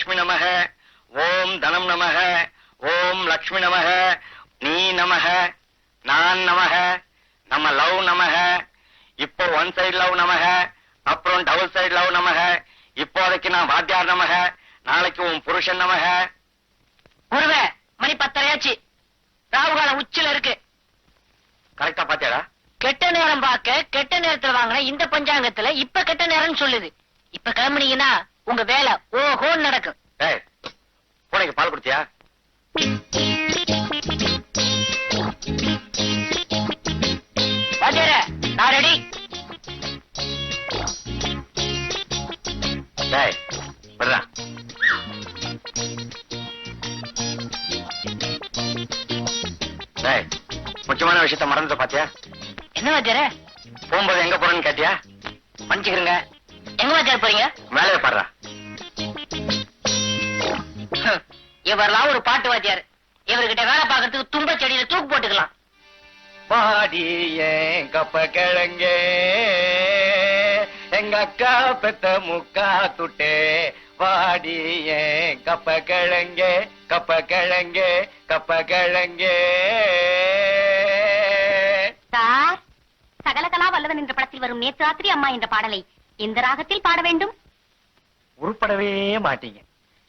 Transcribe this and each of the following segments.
தனலட்சுமி நமக, ஓம் தனம் நமக, ஓம் லக்ஷ்மி நமக, நீ நமக, நான் நமக, நம்ம லவ் நமக, இப்போ ஒன் சைடு லவ் நமக, அப்புறம் டபுள் சைடு லவ் நமக, இப்போதைக்கு நான் வாத்தியார் நமக, நாளைக்கு உன் புருஷன் நமக. குருவே, மணி 10:30 ராகுகாலம் உச்சில இருக்கு. கரெக்டா பாத்தியாடா? கெட்ட நேரம் பார்க்க கெட்ட நேரத்துல வாங்கின இந்த பஞ்சாங்கத்துல இப்ப கெட்ட நேரம்னு சொல்லுது. இப்ப கிளம்புனீங்கன்னா உங்க வேலை ஓஹோன்னு நடக்கும். ஏய், பூனைக்கு பால் குடுத்தியா? வாத்தியாரே, நான் ரெடி. டேய், விடுறா. டேய், முக்கியமான விஷயத்த மறந்துட்ட பாத்தியா? என்ன வாத்தியாரே? போகும்போது எங்க போறேன்னு கேட்டியா? மன்னிச்சுக்கிறேங்க. எங்க வாத்தியார் போறீங்க? வேலையை பாடுறா. இவரெல்லாம் ஒரு பாட்டு வாத்தியார். இவர்கிட்ட வேலை பார்க்கறதுக்கு தும்ப செடியில தூக்கு போட்டுக்கலாம். பாடி ஏன் கப்ப கிழங்கே, எங்க அக்கா பெத்த முக்கா துட்டே, வாடி ஏன் கப்ப கிழங்கே, கப்ப கிழங்கே, கப்ப கிழங்கே. சார், சகலகலா வல்லவன் என்ற படத்தில் வரும் நேற்று ராத்திரி அம்மா என்ற பாடலை எந்த ராகத்தில் பாட வேண்டும்? உருப்படவே மாட்டீங்க.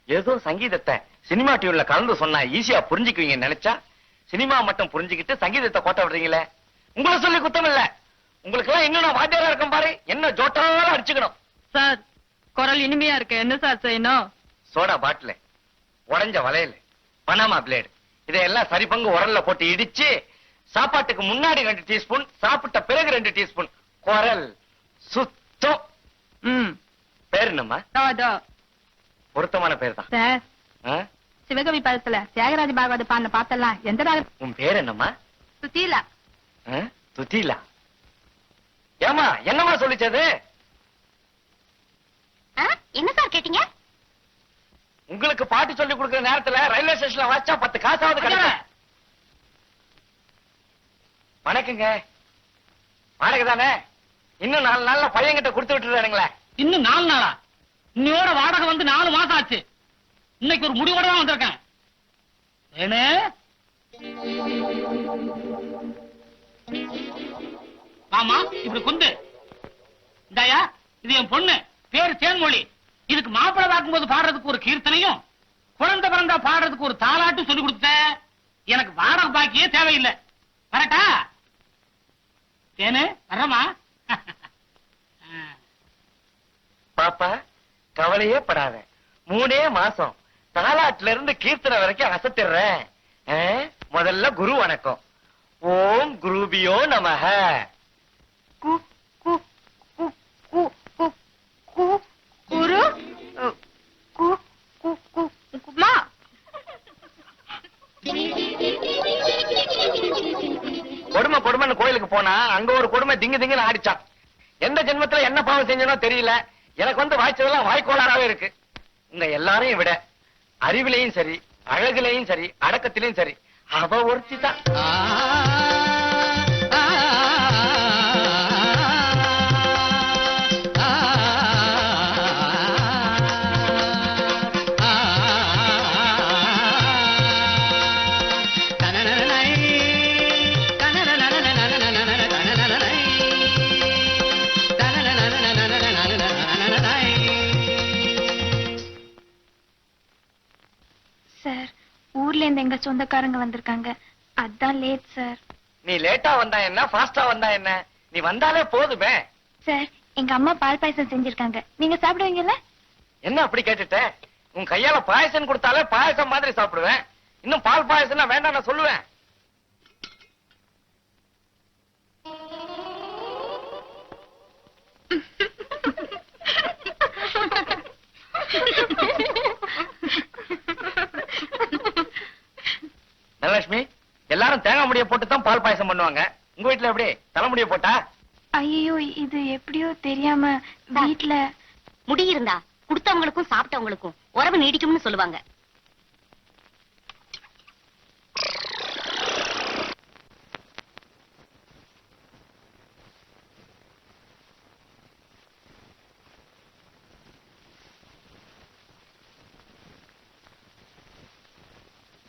ஏதோ சங்கீதத்தை சினிமா டியூன்ல கலந்து சொன்னா ஈஸியா புரிஞ்சுக்குவீங்க நினைச்சா சினிமா மட்டும் புரிஞ்சுக்கிட்டு சங்கீதத்தை கோட்ட விடுறீங்களே. உங்களை சொல்லி குத்தம் இல்ல. உங்களுக்கு எல்லாம் இன்னும் வாத்தியாரா இருக்கும் பாரு, என்ன ஜோட்டாலும் அடிச்சுக்கணும். சார், குரல் இனிமையா இருக்கு, என்ன சார் செய்யணும்? சோடா பாட்டில், உடைஞ்ச வளையல், பனாமா பிளேடு, இதையெல்லாம் சரி பங்கு உரல்ல போட்டு இடிச்சு சாப்பாட்டுக்கு முன்னாடி 2 டீஸ்பூன், சாப்பிட்ட பிறகு 2 டீஸ்பூன், குரல் சுத்தம். பேர் என்னம்மா? பொருத்தமான பேர் தான் சார். சிவகவி பதத்துல தியாகராஜ பாகவத பாடின பாத்தெல்லாம் எந்த ராகம்? உன் பேர் என்னம்மா? சுத்தீலா. துத்திலா. ஏமா என்னம்மா சொல்லிச்சது? என்ன சார் கேட்டீங்க? உங்களுக்கு பாட்டு சொல்லி கொடுக்கிற நேரத்துல ரயில்வே ஸ்டேஷன்ல வாச்சா 10 காசாவது கிடைக்கும். வணக்கங்க. வாடகை தானே? இன்னும் 4 நாள்ல பையன்கிட்ட கொடுத்து விட்டுறானுங்களே. இன்னும் 4 நாளா? இன்னையோட வாடகை வந்து 4 மாசம் ஆச்சு. இன்னைக்கு ஒரு முடிவோட தான் வந்திருக்கேன். ஏனே ஆமா, இப்படி கொண்டு இந்தாயா, இது என் பொண்ணு, பேரு தேன்மொழி. இதுக்கு மாப்பிள்ளை பார்க்கும்போது பாடுறதுக்கு ஒரு கீர்த்தனையும், குழந்தை பிறந்தா பாடுறதுக்கு ஒரு தாலாட்டும் சொல்லி கொடுத்தேன். எனக்கு வாடகை பாக்கியே தேவையில்லை. வரட்டா? தேனு வர்றமா? பாப்பா, கவலையே படாத. 3 மாசம் தாலாட்டுல இருந்து கீர்த்தனை வரைக்கும் அசத்திடுறேன். முதல்ல குரு வணக்கம். ஓம் குருபியோ நமஹ. குரு குமா. கொடுமை கொடுமைன்னு கோயிலுக்கு போனா அங்க ஒரு கொடுமை திங்கு திங்குன்னு ஆடிச்சான். எந்த ஜென்மத்துல என்ன பாவம் செஞ்சனோ தெரியல. எனக்கு வந்து வாய்ச்சதெல்லாம் வாய்க்கோளாராவே இருக்கு. உங்க எல்லாரையும் விட அறிவிலையும் சரி, அழகுலையும் சரி, அடக்கத்திலையும் சரி, அவ ஒருத்தி தான். சார், ஊர்ல இருந்து எங்க சொந்தக்காரங்க வந்திருக்காங்க, அதான் லேட் சார். நீ லேட்டா வந்தா என்ன, ஃபாஸ்டா வந்தா என்ன, நீ வந்தாலே போதுமே. சார், எங்க அம்மா பால் பாயசம் செஞ்சிருக்காங்க, நீங்க சாப்பிடுவீங்கல்ல? என்ன அப்படி கேட்டுட்ட? உன் கையால பாயசம் கொடுத்தாலே பாயசம் மாதிரி சாப்பிடுவேன். இன்னும் பால் பாயசம் வேண்டாம் நான் சொல்லுவேன். தனலட்சுமி, எல்லாரும் தேங்காய் முடிய போட்டு தான் பால் பாயசம் பண்ணுவாங்க. உங்க வீட்டுல எப்படி தலைமுடிய போட்டா? ஐயோ, இது எப்படியோ தெரியாம வீட்டுல முடி இருந்தா குடுத்தவங்களுக்கும் சாப்பிட்டவங்களுக்கும் உறவு நீடிக்கும்னு சொல்லுவாங்க.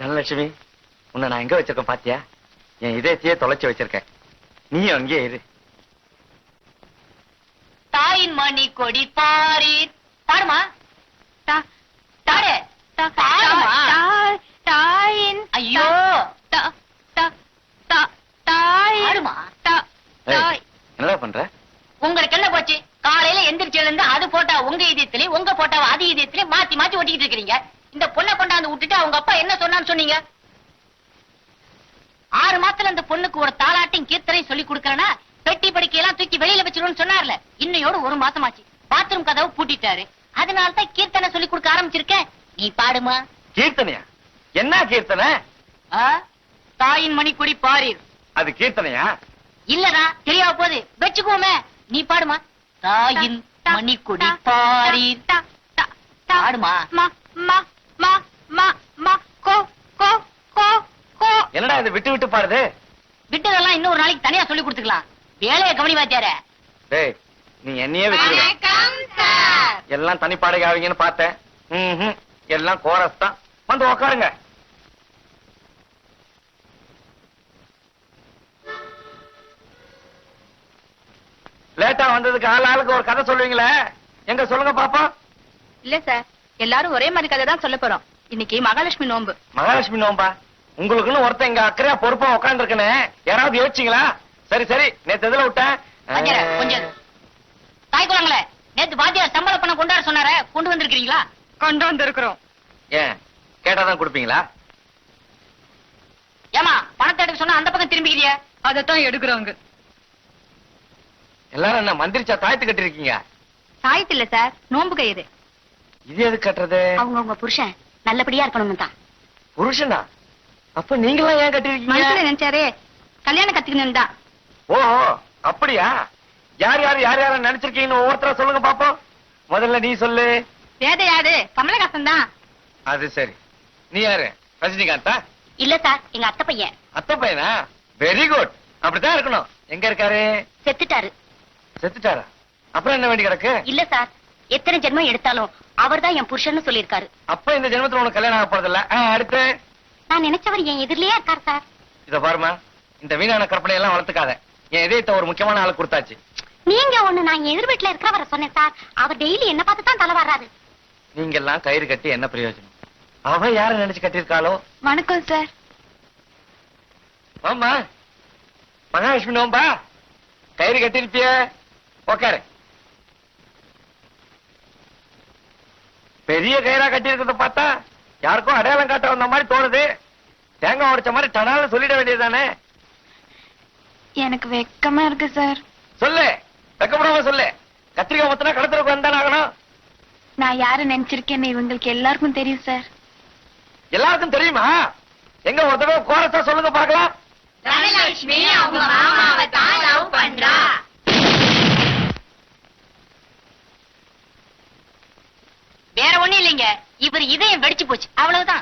தனலட்சுமி, உன்னை நான் எங்க வச்சிருக்கேன் பாத்தியா? என் இதயத்தையே தொலைச்சு வச்சிருக்கேன். நீயும் அங்கேயே இரு. தாயின் மணி கொடி பாரீர். பாடுமா தா- பாடு. தா- பாடுமா. தா- தாயின் ஐயோ தா- தா- தா- தாயின் பாடுமா. தா- ஏய், தாய். என்னடா பண்ற? உங்களுக்கு என்ன போச்சு? காலையில எந்திரிச்சதுல இருந்து அது போட்டா உங்க இதயத்திலே, உங்க போட்டா அது இதயத்திலே மாத்தி மாத்தி ஒட்டிக்கிட்டு இருக்கீங்க. இந்த பொண்ணை கொண்டாந்து விட்டுட்டு அவங்க அப்பா என்ன சொன்னான்னு சொன்னீங்க? 6 மாசத்துல அந்த பொண்ணுக்கு ஒரு தாலாட்டையும் கீர்த்தனையும் சொல்லி கொடுக்கறேன்னா பெட்டி படிக்கையெல்லாம் தூக்கி வெளியில வச்சிருவோம்னு சொன்னார்ல. இன்னையோட 1 மாசமாச்சு. பாத்ரூம் கதவு பூட்டிட்டாரு. அதனால தான் கீர்த்தனை சொல்லி கொடுக்க ஆரம்பிச்சிருக்கேன். நீ பாடுமா. கீர்த்தனையா? என்ன கீர்த்தனை? ஆ? தாயின் மணிக்கொடி பாரீர். அது கீர்த்தனையா? இல்லடா, தெரியாம போகுது. வச்சுக்கோமே. நீ பாடுமா. தாயின் மணிக்கொடி பாரீர். தா- தா- தா- பாடுமா. மா மா மா மா மா கோ கோ கோ கோ. என்னடா இது விட்டு விட்டு பாடுது? விட்டதெல்லாம் இன்னொரு நாளைக்கு தனியா சொல்லி கொடுத்துக்கலாம். வேலையை கவனி வாத்தியார. டேய், நீ என்னையே வச்சிருக்க. வணக்கம் சார். எல்லாம் தனி பாடகை ஆவீங்கன்னு பார்த்தேன். ம்ஹும். எல்லாம் கோரஸ் தான். வந்து உக்காருங்க. லேட்டா வந்ததுக்கு ஆளுக்கு ஒரு கதை சொல்லுவீங்களே, எங்க சொல்லுங்க பாப்போம். இல்ல சார், எல்லாரும் ஒரே மாதிரி கதை தான் சொல்ல போறோம். இன்னைக்கு மகாலட்சுமி நோன்பு. மகாலட்சுமி நோம்பா? உங்களுக்குன்னு ஒருத்தன் இங்க அக்கறையா பொறுப்பா உட்கார்ந்து இருக்கனே, யாராவது யோசிச்சீங்களா? சரி சரி, நேத்து எதுல விட்டேன்? வாத்தியார, கொஞ்சம் இரு. தாய் குளங்களே, நேத்து வாத்தியார் சம்பள பணம் கொண்டாட சொன்னாரே, கொண்டு வந்திருக்கீங்களா? கொண்டு வந்திருக்கிறோம். ஏன் கேட்டாதான் கொடுப்பீங்களா? ஏமா பணத்தை எடுக்க சொன்னா அந்த பக்கம் திரும்பிக்கிறிய? அதத்தான் எடுக்கிறோங்க. எல்லாரும் என்ன மந்திரிச்சா தாயத்து கட்டி இருக்கீங்க? சாயத்து இல்ல சார், நோன்பு கயிறு. இது எது கட்டுறது? அவங்க உங்க புருஷன் நல்லபடியா இருக்கணும் தான். புருஷனா? அப்ப நீங்களாம் ஏன் கட்டி மனசுல இருக்கீங்க? நினைச்சாரே கல்யாணம் கத்துக்கணும் தான். ஓஹோ, அப்படியா? யார் யார் யார் யார நினைச்சிருக்கீங்கன்னு ஒவ்வொருத்தரா சொல்லுங்க பாப்போம். முதல்ல நீ சொல்லு. வேத யாரு? கமலஹாசன் தான். அது சரி. நீ யாரு? ரஜினிகாந்தா? இல்ல சார், எங்க அத்தை பையன் அத்தை பையனா? Very good. அப்படித்தான் இருக்கணும். எங்க இருக்காரு? செத்துட்டாரு. செத்துட்டாரா? அப்புறம் என்ன வேண்டி கிடக்கு? இல்ல சார், எத்தனை ஜென்மம் எடுத்தாலும் அவர்தான் என் புருஷன்னு சொல்லியிருக்காரு. அப்ப இந்த ஜென்மத்துல உனக்கு கல்யாணம் ஆக போறதில்ல. அடுத்து நான் நினைச்சவர் என் எதிரிலேயே இருக்கார் சார். இத பாருமா, இந்த வீணான கற்பனை எல்லாம் வளர்த்துக்காத. என் இதயத்தை ஒரு முக்கியமான ஆளு கொடுத்தாச்சு. நீங்க ஒண்ணு, நான் எதிர் வீட்டுல இருக்கிறவரை சொன்னேன் சார். அவர் டெய்லி என்ன பார்த்து தான் தலை வர்றாரு. நீங்க எல்லாம் கயிறு கட்டி என்ன பிரயோஜனம்? அவ யார நினைச்சு கட்டியிருக்காளோ? வணக்கம் சார். ஆமா, மகாலட்சுமி நோம்பா? கயிறு கட்டிருப்பிய? உக்காரு. பெரிய கயிறா கட்டி இருக்கிறத பார்த்தா யாருக்கும் அடையாளம் காட்ட வந்த மாதிரி தோணுது. தேங்காய் உடைச்ச மாதிரி டனால சொல்லிட வேண்டியதுதானே? எனக்கு வெக்கமா இருக்கு சார். சொல்லு, வெக்கப்படாம சொல்லு. கத்திரிக்காய் மொத்தனா கடத்தலுக்கு வந்தானே ஆகணும். நான் யாரு நினைச்சிருக்கேன்னு இவங்களுக்கு எல்லாருக்கும் தெரியும் சார். எல்லாருக்கும் தெரியுமா? எங்க ஒரு தடவை கோரஸா சொல்லுங்க பார்க்கலாம். தனலட்சுமி அவங்க மாமாவை தான் லவ் பண்றா. வேற ஒண்ணும் இல்லைங்க, இவர் இதயம் வெடிச்சு போச்சு, அவ்வளவுதான்.